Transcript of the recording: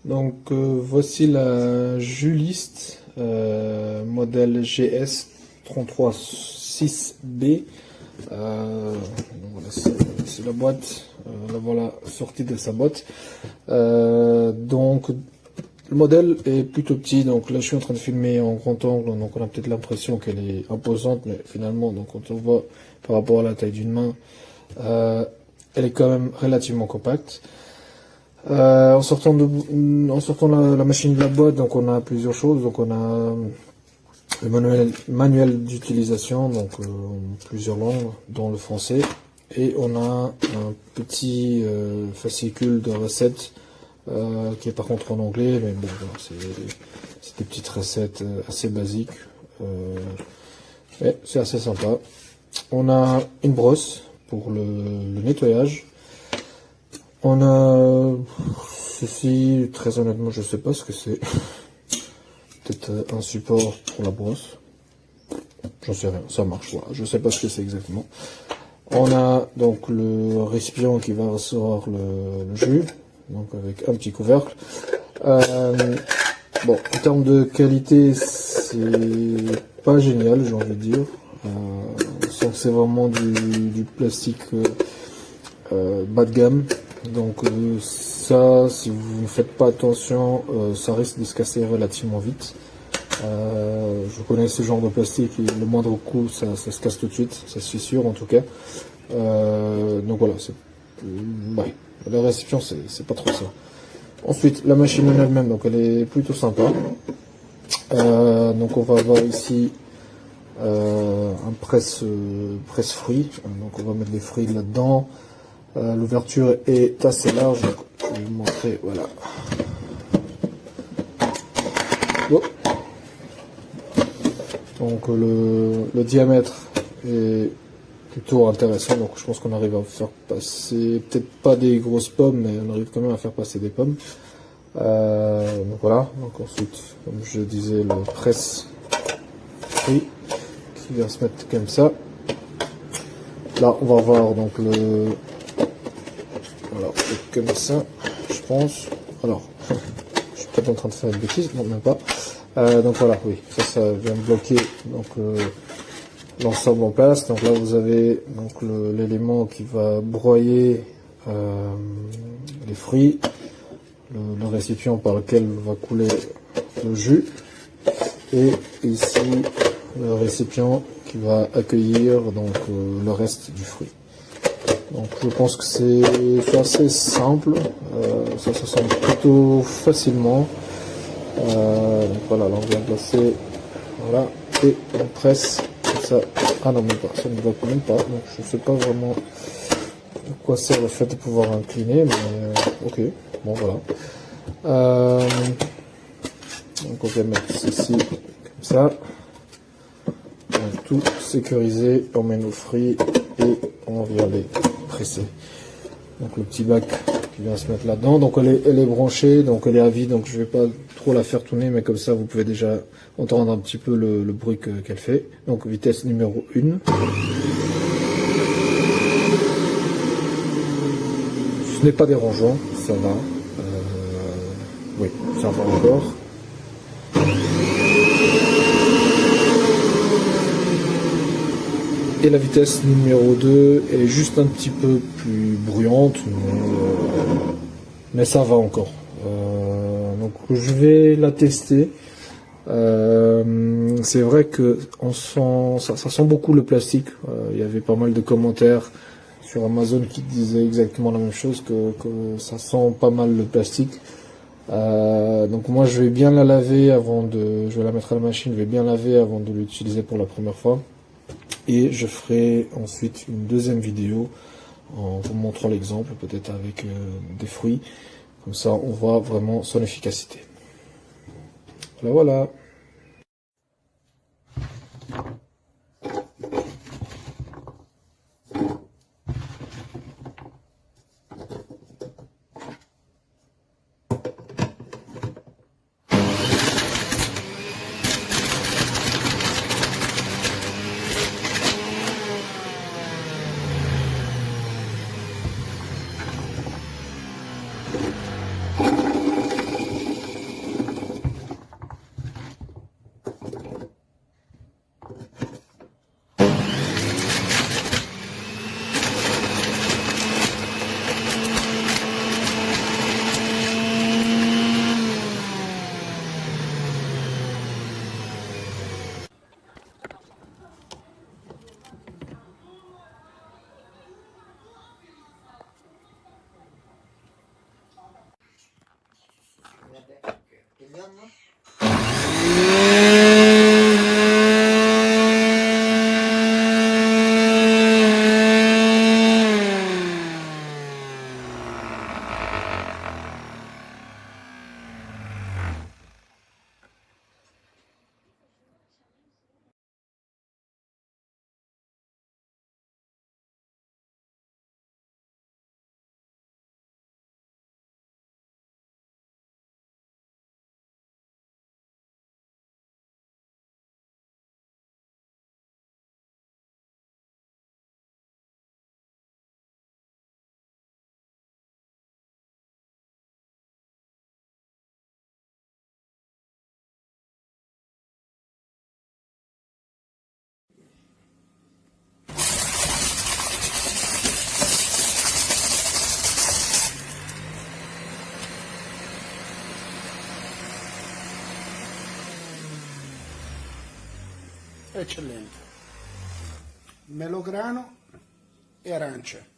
Donc voici la Juliste modèle GS 336B. Voilà, c'est la boîte, la voilà sortie de sa boîte. Donc le modèle est plutôt petit, donc là je suis en train de filmer en grand angle, donc on a peut-être l'impression qu'elle est imposante, mais finalement, donc quand on voit par rapport à la taille d'une main, elle est quand même relativement compacte. En sortant la machine de la boîte, donc on a plusieurs choses. Donc on a le manuel d'utilisation, donc plusieurs langues, dont le français, et on a un petit fascicule de recettes qui est par contre en anglais, mais bon, c'est des petites recettes assez basiques, mais c'est assez sympa. On a une brosse pour le nettoyage. On a ceci, très honnêtement, je sais pas ce que c'est. Peut-être un support pour la brosse. J'en sais rien, ça marche, voilà. Je sais pas ce que c'est exactement. On a donc le récipient qui va recevoir le jus, donc avec un petit couvercle. Bon, en termes de qualité, c'est pas génial, j'ai envie de dire. On sent que c'est vraiment du plastique bas de gamme. Donc ça, si vous ne faites pas attention, ça risque de se casser relativement vite. Je connais ce genre de plastique et le moindre coup, ça se casse tout de suite, ça c'est sûr en tout cas. Donc voilà, ouais, la réception c'est pas trop ça. Ensuite, la machine en elle-même, donc elle est plutôt sympa. Donc on va avoir ici un presse fruits. Donc on va mettre les fruits là-dedans. L'ouverture est assez large, donc je vais vous montrer, voilà. Oh. Donc le diamètre est plutôt intéressant, donc je pense qu'on arrive à faire passer, peut-être pas des grosses pommes, mais on arrive quand même à faire passer des pommes. Donc voilà, donc ensuite, comme je disais, le presse fruit qui vient se mettre comme ça. Là, on va voir donc voilà, comme ça, je pense. Alors, je suis peut-être en train de faire une bêtise, non, même pas. Donc voilà, oui, ça vient bloquer donc l'ensemble en place. Donc là, vous avez donc l'élément qui va broyer les fruits, le récipient par lequel va couler le jus, et ici le récipient qui va accueillir donc le reste du fruit. Donc je pense que c'est assez simple, ça s'assemble plutôt facilement. Donc voilà, là on vient placer, voilà, et on presse comme ça. Ah non, même pas, ça ne va même pas, donc je ne sais pas vraiment à quoi sert le fait de pouvoir incliner, mais ok, bon voilà. Donc on va mettre ceci comme ça. On va tout sécuriser, on met nos fruits et on vient les presser. Donc le petit bac qui vient se mettre là-dedans. Donc elle est branchée, donc elle est à vide, donc je vais pas trop la faire tourner, mais comme ça vous pouvez déjà entendre un petit peu le bruit qu'elle fait. Donc vitesse numéro 1. Ce n'est pas dérangeant, ça va. Oui, ça va encore. Et la vitesse numéro 2 est juste un petit peu plus bruyante, mais ça va encore. Donc je vais la tester. C'est vrai que ça sent beaucoup le plastique. Il y avait pas mal de commentaires sur Amazon qui disaient exactement la même chose, que ça sent pas mal le plastique. Donc moi je vais bien la laver je vais la mettre à la machine, je vais bien laver avant de l'utiliser pour la première fois. Et je ferai ensuite une deuxième vidéo en vous montrant l'exemple, peut-être avec des fruits. Comme ça, on voit vraiment son efficacité. Voilà. Eccellente. Melograno e arance.